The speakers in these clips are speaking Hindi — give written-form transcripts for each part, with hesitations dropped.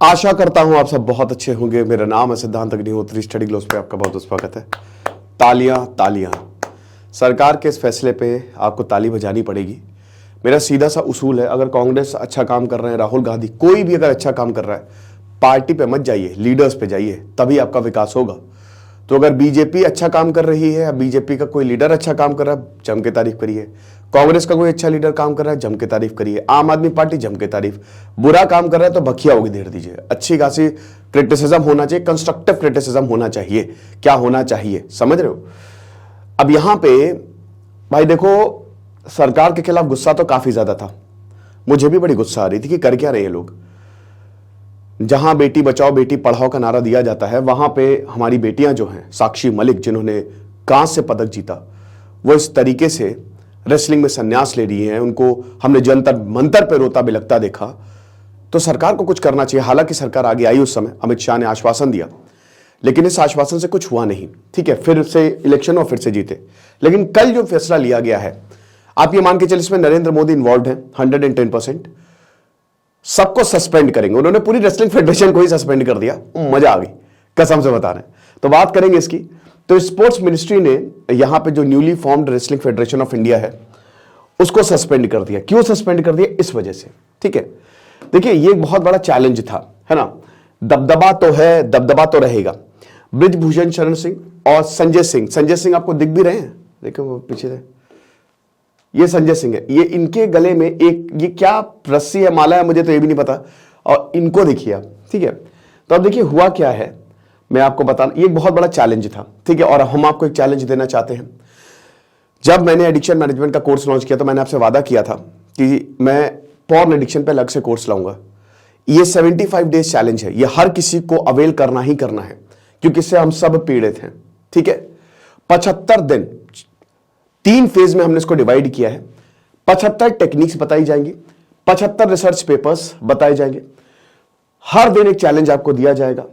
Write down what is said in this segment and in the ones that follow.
आशा करता हूं आप सब बहुत अच्छे होंगे। मेरा नाम है सिद्धांत अग्निहोत्री। स्टडी ग्लोस पे आपका बहुत स्वागत है। तालियां तालियां। सरकार के इस फैसले पे आपको ताली बजानी पड़ेगी। मेरा सीधा सा उसूल है, अगर कांग्रेस अच्छा काम कर रहे हैं, राहुल गांधी कोई भी अगर अच्छा काम कर रहा है, पार्टी पे मत जाइए, लीडर्स पे जाइए, तभी आपका विकास होगा। तो अगर बीजेपी अच्छा काम कर रही है या बीजेपी का कोई लीडर अच्छा काम कर रहा है, जम के तारीफ करिए। कांग्रेस का कोई अच्छा लीडर काम कर रहा है, जम के तारीफ करिए। आम आदमी पार्टी, जम के तारीफ। बुरा काम कर रहा है तो बखिया होगी धेर दीजिए। अच्छी खासी क्रिटिसिज्म होना चाहिए, कंस्ट्रक्टिव क्रिटिसिज्म होना चाहिए। क्या होना चाहिए, समझ रहे हो? अब यहां पे भाई देखो, सरकार के खिलाफ गुस्सा तो काफी ज्यादा था। मुझे भी बड़ी गुस्सा आ रही थी कि कर क्या रहे हैं लोग। जहां बेटी बचाओ बेटी पढ़ाओ का नारा दिया जाता है, वहां पे हमारी बेटियां जो हैं, साक्षी मलिक जिन्होंने कांस्य पदक जीता, वो इस तरीके से रेसलिंग में संन्यास ले रही हैं। उनको हमने जंतर मंतर पे रोता बिलखता देखा। तो सरकार को कुछ करना चाहिए। हालांकि सरकार आगे आई, उस समय अमित शाह ने आश्वासन दिया, लेकिन इस आश्वासन से कुछ हुआ नहीं। ठीक है, फिर से इलेक्शन और फिर से जीते। लेकिन कल जो फैसला लिया गया है, आप ये मान के चलिए, इसमें नरेंद्र मोदी इन्वॉल्व है 110%। सबको सस्पेंड करेंगे। उन्होंने पूरी रेसलिंग फेडरेशन को ही सस्पेंड कर दिया। मजा आ गई, कसम से बता रहे हैं। तो बात करेंगे इसकी। तो स्पोर्ट्स मिनिस्ट्री ने यहां पे जो newly formed wrestling federation of India है, उसको सस्पेंड कर दिया। क्यों सस्पेंड कर दिया? इस वजह से। ठीक है, देखिए ये एक बहुत बड़ा चैलेंज था, है ना। दबदबा तो है, दबदबा तो रहेगा। ब्रिजभूषण शरण सिंह और संजय सिंह, संजय सिंह आपको दिख भी रहे हैं, देखो वो पीछे से, ये संजय सिंह है। ये इनके गले में एक, ये क्या रस्सी है, माला है, मुझे तो ये भी नहीं पता। और इनको देखिए आप। ठीक है, तो अब देखिए हुआ क्या है, मैं आपको बताना। ये एक बहुत बड़ा चैलेंज था। ठीक है, और हम आपको एक चैलेंज देना चाहते हैं। जब मैंने एडिक्शन मैनेजमेंट का कोर्स लॉन्च किया, तो मैंने आपसे वादा किया था कि मैं पॉर्न एडिक्शन पे अलग से कोर्स लाऊंगा। ये 75 डेज चैलेंज है। ये हर किसी को अवेल करना ही करना है, क्योंकि इससे हम सब पीड़ित हैं। ठीक है, 75 दिन, 3 फेज में हमने इसको डिवाइड किया है। 75 टेक्निक्स बताई जाएंगी, 75 रिसर्च पेपर्स बताए जाएंगे। हर दिन एक चैलेंज आपको दिया जाएगा,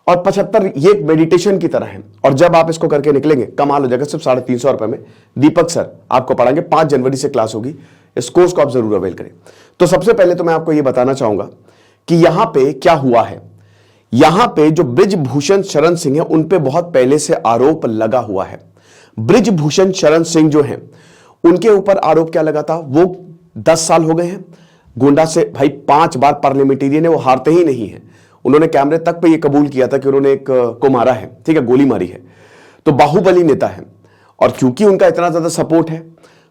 और 75 ये एक मेडिटेशन की तरह है। और जब आप इसको करके निकलेंगे, कमाल हो जाएगा। सिर्फ 350 रुपए में दीपक सर आपको पढ़ाएंगे। 5 जनवरी से क्लास होगी। इस कोर्स को आप जरूर अवेल करें। तो सबसे पहले तो मैं आपको यह बताना चाहूंगा कि यहां पे क्या हुआ है। यहां पे जो ब्रिजभूषण शरण सिंह है, उन पे बहुत पहले से आरोप लगा हुआ है। ब्रिजभूषण शरण सिंह जो हैं, उनके ऊपर आरोप क्या लगा था? वो 10 साल हो गए हैं गोंडा से, भाई 5 बार पार्लियामेंटेरियन है, वो हारते ही नहीं है। उन्होंने कैमरे तक पे ये कबूल किया था कि उन्होंने एक को मारा है। ठीक है, गोली मारी है। तो बाहुबली नेता है, और क्योंकि उनका इतना ज्यादा सपोर्ट है,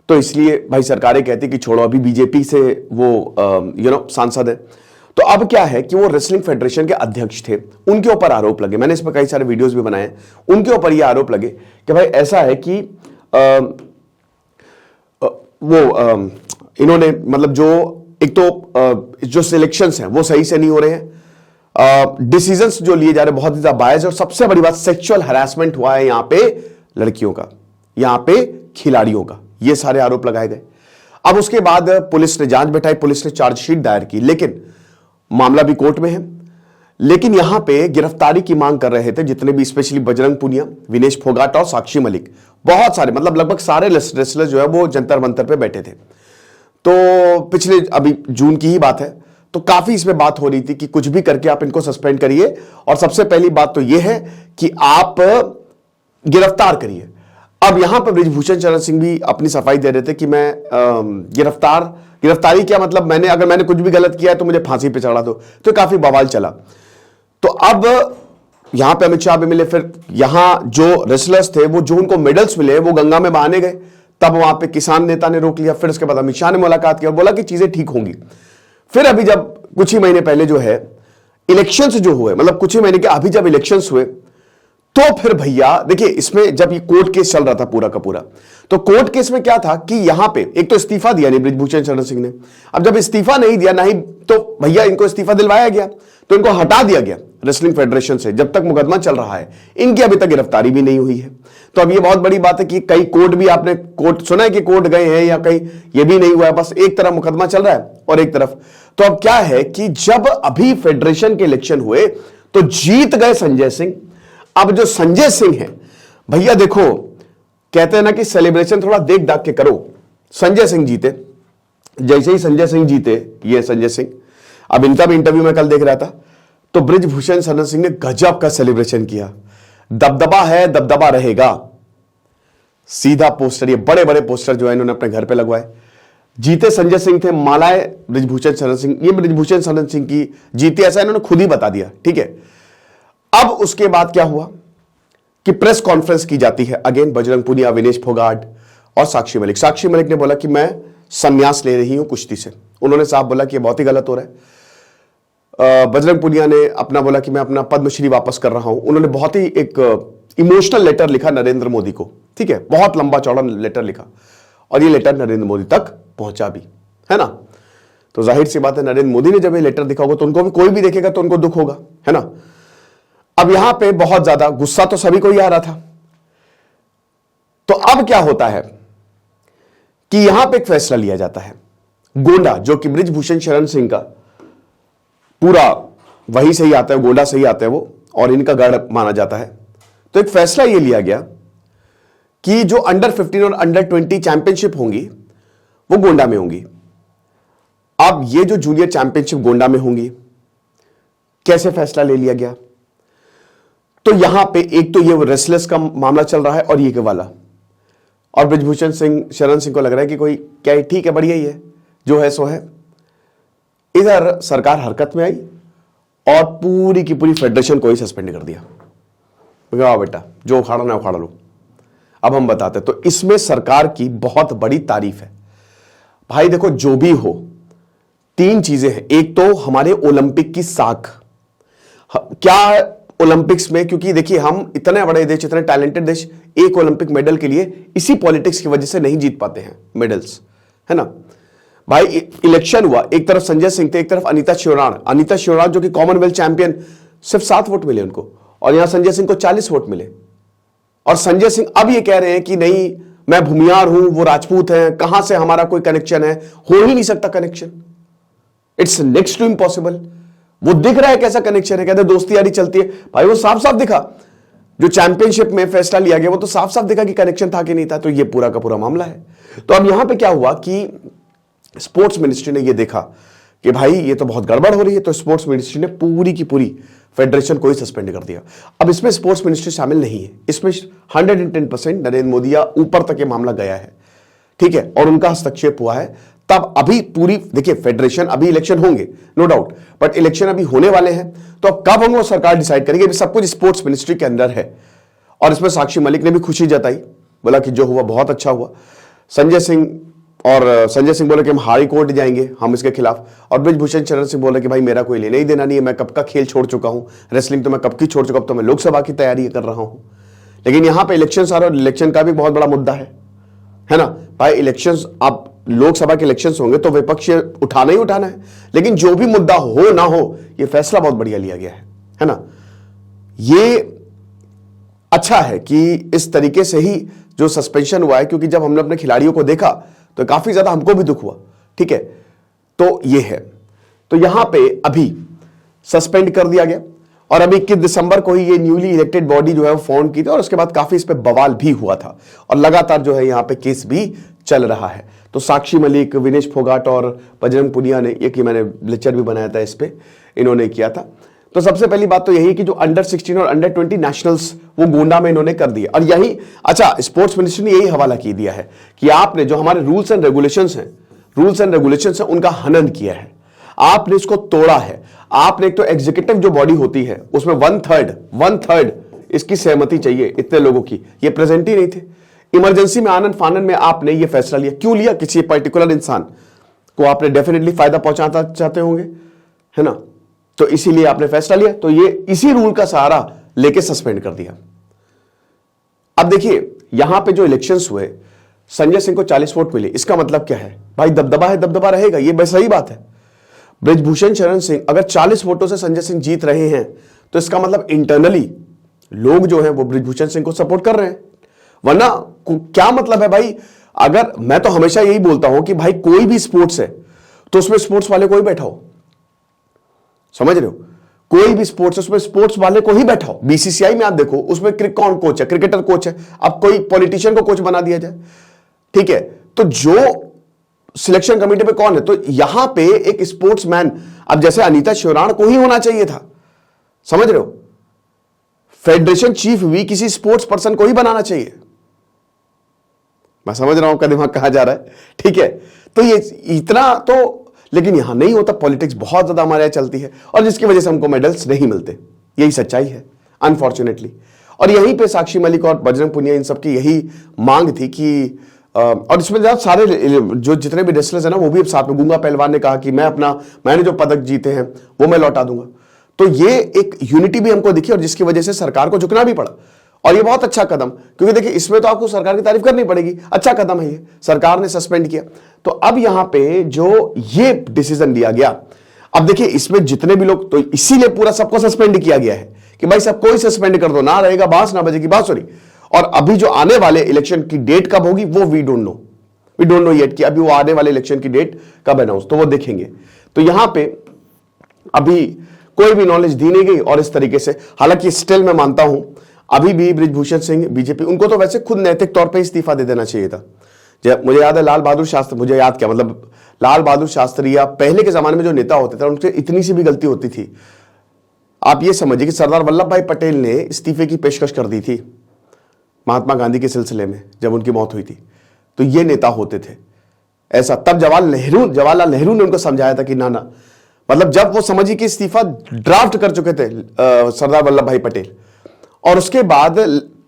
तो इसलिए भाई सरकारें कहती कि छोड़ो, अभी बीजेपी से वो सांसद है। तो अब क्या है कि वो रेसलिंग फेडरेशन के अध्यक्ष थे, उनके ऊपर आरोप लगे। मैंने इस पर कई सारे वीडियोस भी बनाए। उनके ऊपर ये आरोप लगे कि भाई ऐसा है कि इन्होंने मतलब जो एक तो जो सिलेक्शंस हैं वो सही से नहीं हो रहे हैं, डिसीजंस जो लिए जा रहे हैं बहुत ज्यादा बायस, और सबसे बड़ी बात सेक्सुअल हरासमेंट हुआ है यहां पे लड़कियों का, यहां पे खिलाड़ियों का। ये सारे आरोप लगाए गए। अब उसके बाद पुलिस ने जांच बैठाई, पुलिस ने चार्जशीट दायर की, लेकिन मामला भी कोर्ट में है। लेकिन यहां पे गिरफ्तारी की मांग कर रहे थे जितने भी, स्पेशली बजरंग पुनिया, विनेश फोगाट और साक्षी मलिक। बहुत सारे, मतलब लगभग सारे रेसलर जो है वो जंतर मंतर पे बैठे थे। तो पिछले अभी जून की ही बात है। तो काफी इसमें बात हो रही थी कि कुछ भी करके आप इनको सस्पेंड करिए, और सबसे पहली बात तो यह है कि आप गिरफ्तार करिए। अब यहां पर ब्रिजभूषण शरण सिंह भी अपनी सफाई दे रहे थे कि मैं गिरफ्तारी क्या मतलब, अगर मैंने कुछ भी गलत किया है तो मुझे फांसी पे चढ़ा दो। तो काफी बवाल चला। तो अब यहां पे अमित शाह भी मिले। फिर यहां जो रेसलर्स थे, वो जो उनको मेडल्स मिले, वो गंगा में बहाने गए। तब वहां पे किसान नेता ने रोक लिया। फिर उसके बाद अमित शाह ने मुलाकात की और बोला कि चीजें ठीक होंगी। फिर अभी जब कुछ ही महीने पहले जो है इलेक्शंस जो हुए, मतलब कुछ ही महीने के अभी जब इलेक्शंस हुए, तो फिर भैया देखिए, इसमें जब ये कोर्ट केस चल रहा था पूरा का पूरा, तो कोर्ट केस में क्या था कि यहां पे एक तो इस्तीफा दिया नहीं ब्रिजभूषण शरण सिंह ने। अब जब इस्तीफा नहीं दिया, नहीं तो भैया इनको इस्तीफा दिलवाया गया, तो इनको हटा दिया गया रेसलिंग फेडरेशन से। जब तक मुकदमा चल रहा है, इनकी अभी तक गिरफ्तारी भी नहीं हुई है। तो अब ये बहुत बड़ी बात है कि कई कोर्ट भी, आपने कोर्ट सुना है कि कोर्ट गए हैं या कहीं, ये भी नहीं हुआ है। बस एक तरफ मुकदमा चल रहा है और एक तरफ। तो अब क्या है कि जब अभी फेडरेशन के इलेक्शन हुए तो जीत गए संजय सिंह। अब जो संजय सिंह है भैया, देखो कहते हैं ना कि सेलिब्रेशन थोड़ा देख दाख के करो। संजय सिंह जीते। जैसे ही संजय सिंह जीते, ये संजय सिंह, अब इनका भी इंटरव्यू मैं कल देख रहा था, तो बृजभूषण शरण सिंह ने गजब का सेलिब्रेशन किया। दबदबा है, दबदबा रहेगा, सीधा पोस्टर, ये बड़े बड़े पोस्टर जो है इन्होंने अपने घर पे लगवाए। जीते संजय सिंह थे, मालाएं बृजभूषण शरण सिंह, ये बृजभूषण शरण सिंह की जीते, ऐसा इन्होंने खुद ही बता दिया। ठीक है, अब उसके बाद क्या हुआ कि प्रेस कॉन्फ्रेंस की जाती है। अगेन बजरंग पुनिया, विनेश फोगाट और साक्षी मलिक। साक्षी मलिक ने बोला कि मैं संन्यास ले रही हूं कुश्ती से। उन्होंने साफ बोला कि ये बहुत ही गलत हो रहा है। बजरंग पुनिया ने अपना बोला कि मैं अपना पद्मश्री वापस कर रहा हूं। उन्होंने बहुत ही एक इमोशनल लेटर लिखा नरेंद्र मोदी को। ठीक है, बहुत लंबा चौड़ा लेटर लिखा और ये लेटर नरेंद्र मोदी तक पहुंचा भी, है ना। तो जाहिर सी बात है, नरेंद्र मोदी ने जब ये लेटर दिखा होगा तो उनको भी, कोई भी देखेगा तो उनको दुख होगा, है ना। अब यहां पे बहुत ज्यादा गुस्सा तो सभी को ही आ रहा था। तो अब क्या होता है कि यहां पे एक फैसला लिया जाता है। गोंडा, जो कि बृजभूषण शरण सिंह का पूरा वहीं से ही आता है, गोंडा से ही आता है वो, और इनका गढ़ माना जाता है। तो एक फैसला यह लिया गया कि जो अंडर 15 और अंडर 20 चैंपियनशिप होंगी वो गोंडा में होंगी। अब ये जो जूनियर चैंपियनशिप गोंडा में होंगी, कैसे फैसला ले लिया गया? तो यहां पे एक तो ये रेसलेस का मामला चल रहा है और ये के वाला, और बृजभूषण सिंह शरण सिंह को लग रहा है कि कोई क्या, ठीक है, बढ़िया ही है, जो है सो है। इधर सरकार हरकत में आई और पूरी की पूरी फेडरेशन को ही सस्पेंड कर दिया। वाह बेटा, जो उखाड़ना है उखाड़ लो। अब हम बताते हैं, तो इसमें सरकार की बहुत बड़ी तारीफ है। भाई देखो, जो भी हो, तीन चीजें हैं। एक तो हमारे ओलंपिक की साख, क्या ओलंपिक्स में, क्योंकि देखिए हम इतने बड़े देश, इतने टैलेंटेड देश, एक ओलंपिक मेडल के लिए इसी पॉलिटिक्स की वजह से नहीं जीत पाते हैं मेडल्स, है ना भाई। इलेक्शन हुआ, एक तरफ संजय सिंह थे, एक तरफ अनीता शिवराण जो कि कॉमनवेल्थ चैंपियन, सिर्फ 7 वोट मिले उनको, और यहां संजय सिंह को 40 वोट मिले। और संजय सिंह अब ये कह रहे हैं कि नहीं, मैं भूमियार हूं, वो राजपूत हैं, कहां से हमारा कोई कनेक्शन है, हो ही नहीं सकता connection, it's next to impossible. वो दिख रहा है कैसा कनेक्शन है, कहते दोस्ती यारी चलती है। भाई वो साफ साफ दिखा, जो चैंपियनशिप में फैसला लिया गया वो तो साफ साफ दिखा कि कनेक्शन था कि नहीं था। तो ये पूरा का पूरा मामला है। तो अब यहां पे क्या हुआ कि स्पोर्ट्स मिनिस्ट्री ने ये देखा कि भाई ये तो बहुत गड़बड़ हो रही है, तो स्पोर्ट्स मिनिस्ट्री ने पूरी की पूरी फेडरेशन को ही सस्पेंड कर दिया। अब इसमें स्पोर्ट्स मिनिस्ट्री शामिल नहीं है, इसमें 110% नरेंद्र मोदी या ऊपर तक ये मामला गया है, ठीक है, और उनका हस्तक्षेप हुआ है। तब अभी पूरी देखिए फेडरेशन, अभी इलेक्शन होंगे नो डाउट, बट इलेक्शन अभी होने वाले हैं, तो अब कब होंगे वो सरकार डिसाइड करेगी। सब कुछ स्पोर्ट्स मिनिस्ट्री के अंदर है। और इसमें साक्षी मलिक ने भी खुशी जताई, बोला कि जो हुआ बहुत अच्छा हुआ। संजय सिंह बोले कि हम हाई कोर्ट जाएंगे हम इसके खिलाफ, और बृजभूषण शरण सिंह बोले कि भाई मेरा कोई लेना ही देना नहीं है, मैं कब का खेल छोड़ चुका हूं, रेसलिंग तो मैं कब की छोड़ चुका हूं, तो मैं लोकसभा की तैयारी कर रहा हूं। लेकिन यहां पे इलेक्शन आ रहा है, इलेक्शन का भी बहुत बड़ा मुद्दा है ना भाई। इलेक्शंस, आप लोकसभा के इलेक्शंस होंगे तो विपक्ष उठाना ही उठाना है, लेकिन जो भी मुद्दा हो ना हो, ये फैसला बहुत बढ़िया लिया गया है ना। ये अच्छा है कि इस तरीके से ही जो सस्पेंशन हुआ है, क्योंकि जब हमने अपने खिलाड़ियों को देखा तो काफी ज्यादा हमको भी दुख हुआ, ठीक है। तो ये है, तो यहां पे अभी सस्पेंड कर दिया गया, और अभी 21 दिसंबर को ही ये न्यूली इलेक्टेड बॉडी जो है वो फॉर्म की थी, और उसके बाद काफी इस पे बवाल भी हुआ था, और लगातार जो है यहां पे केस भी चल रहा है। तो साक्षी मलिक, विनेश फोगाट और बजरंग पुनिया ने, एक ही मैंने लेक्चर भी बनाया था इस पे, इन्होंने किया था। तो सबसे पहली बात तो यही कि जो अंडर 16 और अंडर 20 नेशनल्स वो गोंडा में इन्होंने कर दिए। और यही अच्छा, स्पोर्ट्स मिनिस्ट्री ने यही हवाला की दिया है कि आपने जो हमारे रूल्स एंड रेगुलेशंस हैं उनका हनन किया है, आपने इसको तोड़ा है। आपने एक तो एग्जीक्यूटिव जो बॉडी होती है उसमें वन थर्ड इसकी सहमति चाहिए इतने लोगों की, ये प्रेजेंट ही नहीं थे। इमरजेंसी में आनंद फानन में आपने ये फैसला लिया, क्यों लिया? किसी पर्टिकुलर इंसान को आपने डेफिनेटली फायदा पहुंचाना चाहते होंगे, है ना, तो इसीलिए आपने फैसला लिया। तो ये इसी रूल का सहारा लेके सस्पेंड कर दिया। अब देखिए यहां पे जो इलेक्शंस हुए, संजय सिंह को 40 वोट मिले, इसका मतलब क्या है भाई? दबदबा है, दबदबा रहेगा, ये बस सही बात है। बृजभूषण शरण सिंह अगर 40 वोटों से संजय सिंह जीत रहे हैं तो इसका मतलब इंटरनली लोग जो हैं वो बृजभूषण सिंह को सपोर्ट कर रहे हैं। वरना क्या मतलब है भाई? अगर मैं तो हमेशा यही बोलता हूं कि भाई कोई भी स्पोर्ट्स है तो उसमें स्पोर्ट्स वाले को ही बैठाओ, समझ रहे हो? कोई भी स्पोर्ट्स है उसमें स्पोर्ट्स वाले को ही बैठाओ। बीसीसीआई में आप देखो उसमें कौन कोच है? क्रिकेटर कोच है। अब कोई पॉलिटिशियन को कोच बना दिया जाए, ठीक है, तो जो सिलेक्शन कमेटी पे कौन है? तो यहां पे एक स्पोर्ट्समैन, अब जैसे अनीता शिवराण को ही होना चाहिए था, समझ रहे हो? फेडरेशन चीफ भी किसी स्पोर्ट्स पर्सन को ही बनाना चाहिए। मैं समझ रहा हूं आपका दिमाग कहां जा रहा है, ठीक है? तो ये इतना तो, लेकिन यहां नहीं होता। पॉलिटिक्स बहुत ज्यादा हमारे यहां चलती है और जिसकी वजह से हमको मेडल्स नहीं मिलते, यही सच्चाई है अनफॉर्चुनेटली। और यहीं पे साक्षी मलिक और बजरंग पुनिया इन सबकी यही मांग थी कि और इसमें जब सारे जो जितने भी रेसलर्स हैं ना वो भी साथ में, गूंगा पहलवान ने कहा कि मैंने जो पदक जीते हैं वो मैं लौटा दूंगा। तो ये एक यूनिटी भी हमको दिखी और जिसकी वजह से सरकार को झुकना भी पड़ा। और ये बहुत अच्छा कदम, क्योंकि देखिए इसमें तो आपको सरकार की तारीफ करनी पड़ेगी, अच्छा कदम है ये, सरकार ने सस्पेंड किया। तो अब यहां पे जो ये डिसीजन लिया गया, अब देखिए इसमें जितने भी लोग, तो इसीलिए पूरा सबको सस्पेंड किया गया है कि भाई सबको ही सस्पेंड कर दो, ना रहेगा बांस ना बजेगी बांसुरी। और अभी जो आने वाले इलेक्शन की डेट कब होगी वो वी डोंट नो येट कि अभी वो आने वाले इलेक्शन की डेट कब अनाउंस, तो वो देखेंगे। तो यहां पे अभी कोई भी नॉलेज दी नहीं गई और इस तरीके से, हालांकि स्टिल मैं मानता हूं अभी भी बृजभूषण सिंह बीजेपी, उनको तो वैसे खुद नैतिक तौर पे इस्तीफा दे देना चाहिए था। मुझे याद है लाल बहादुर शास्त्री, मुझे याद क्या मतलब लाल बहादुर शास्त्री या पहले के जमाने में जो नेता होते थे उनसे इतनी सी भी गलती होती थी, आप ये समझिए कि सरदार वल्लभ भाई पटेल ने इस्तीफे की पेशकश कर दी थी महात्मा गांधी के सिलसिले में जब उनकी मौत हुई थी। तो ये नेता होते थे ऐसा। तब जवाहरलाल नेहरू ने उनको समझाया था कि ना मतलब जब वो समझिए कि इस्तीफा ड्राफ्ट कर चुके थे सरदार वल्लभ भाई पटेल, और उसके बाद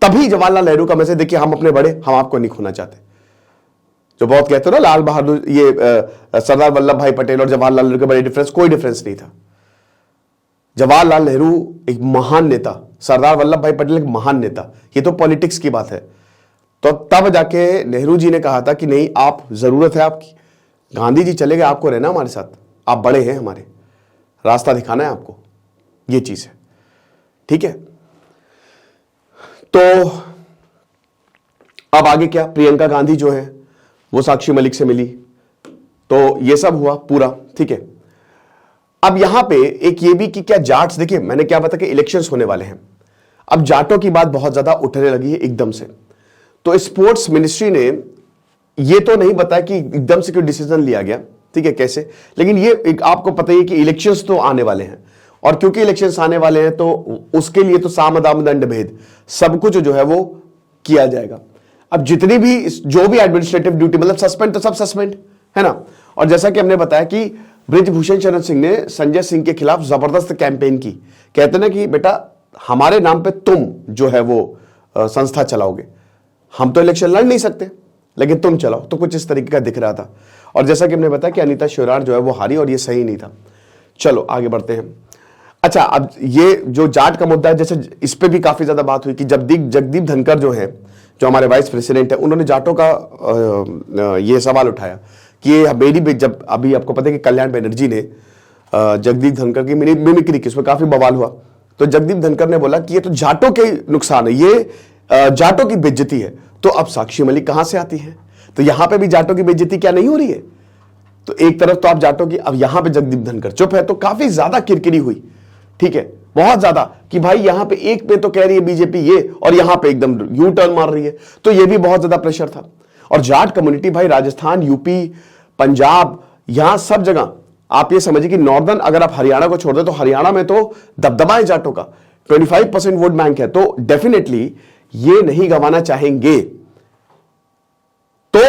तभी जवाहरलाल नेहरू का मैसेज, देखिए हम अपने बड़े, हम आपको नहीं खोना चाहते। जो बहुत कहते हो ना लाल बहादुर, ये सरदार वल्लभ भाई पटेल और जवाहरलाल नेहरू के बड़े डिफरेंस, कोई डिफरेंस नहीं था। जवाहरलाल नेहरू एक महान नेता, सरदार वल्लभ भाई पटेल एक महान नेता, ये तो पॉलिटिक्स की बात है। तो तब जाके नेहरू जी ने कहा था कि नहीं, आप जरूरत है आपकी, गांधी जी चले गए, आपको रहना हमारे साथ, आप बड़े हैं, हमारे रास्ता दिखाना है आपको, ये चीज है, ठीक है? तो अब आगे क्या, प्रियंका गांधी जो है वो साक्षी मलिक से मिली, तो ये सब हुआ पूरा, ठीक है? अब यहां पे एक ये भी कि क्या जाट्स, देखिए मैंने क्या बताया कि इलेक्शंस होने वाले हैं, अब जाटों की बात बहुत ज्यादा उठने लगी है एकदम से। तो स्पोर्ट्स मिनिस्ट्री ने ये तो नहीं बताया कि एकदम से क्यों डिसीजन लिया गया, ठीक है, कैसे, लेकिन ये एक आपको पता ही है कि इलेक्शंस तो आने वाले हैं, और क्योंकि इलेक्शंस आने वाले हैं तो उसके लिए तो साम दाम दंड भेद सब कुछ जो है वो किया जाएगा। अब जितनी भी जो भी एडमिनिस्ट्रेटिव ड्यूटी, मतलब सस्पेंड तो सब सस्पेंड है ना। और जैसा कि हमने बताया कि बृजभूषण शरण सिंह ने संजय सिंह के खिलाफ जबरदस्त कैंपेन की, कहते ना कि बेटा हमारे नाम पे तुम जो है वो संस्था चलाओगे, हम तो इलेक्शन लड़ नहीं सकते लेकिन तुम चलाओ, तो कुछ इस तरीके का दिख रहा था। और जैसा कि हमने बताया कि अनीता शिवरार जो है वो हारी और ये सही नहीं था। चलो आगे बढ़ते हैं। अच्छा, अब ये जो जाट का मुद्दा है, जैसे इस पे भी काफी ज्यादा बात हुई कि जगदीप धनखड़ जो है, जो हमारे वाइस प्रेसिडेंट है, उन्होंने जाटों का ये सवाल उठाया कि ये मेरी, जब अभी आपको पता है कि कल्याण बनर्जी ने जगदीप धनखड़ की मिमिक्री की, उसमें काफी बवाल हुआ। तो जगदीप धनखड़ ने बोला कि ये तो जाटों के नुकसान है, ये जाटों की बेइज्जती है। तो अब साक्षी मलिक कहां से आती है? तो यहां पे भी जाटों की बेइज्जती क्या नहीं हो रही है? तो एक तरफ तो आप जाटों की, अब यहां पे जगदीप धनखड़ चुप है, तो काफी ज्यादा किरकिरी हुई, ठीक है, बहुत ज्यादा, कि भाई यहां पे एक पे तो कह रही है बीजेपी ये, और यहां पे एकदम यू टर्न मार रही है। तो ये भी बहुत ज्यादा प्रेशर था। और जाट कम्युनिटी भाई राजस्थान, यूपी, पंजाब, यहां सब जगह आप ये समझिए कि नॉर्दर्न, अगर आप हरियाणा को छोड़ दे तो हरियाणा में तो दबदबा है जाटों का, 25% वोट बैंक है। तो डेफिनेटली ये नहीं गंवाना चाहेंगे। तो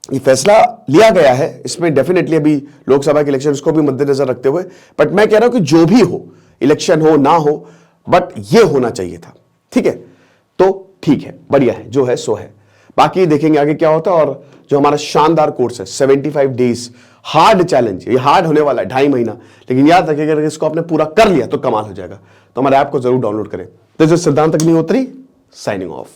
ये फैसला लिया गया है, इसमें डेफिनेटली अभी लोकसभा के इलेक्शन को भी मद्देनजर रखते हुए, बट मैं कह रहा हूं कि जो भी हो, इलेक्शन हो ना हो, बट ये होना चाहिए था, ठीक है? तो ठीक है, बढ़िया है, जो है सो है। बाकी देखेंगे आगे क्या होता है। और जो हमारा शानदार कोर्स है 75 डेज हार्ड चैलेंज, ये हार्ड होने वाला है, 2.5 महीना, लेकिन याद रखिएगा अगर इसको आपने पूरा कर लिया तो कमाल हो जाएगा। तो हमारे ऐप को जरूर डाउनलोड करें। दिस इज सिद्धांत अग्निहोत्री साइनिंग ऑफ।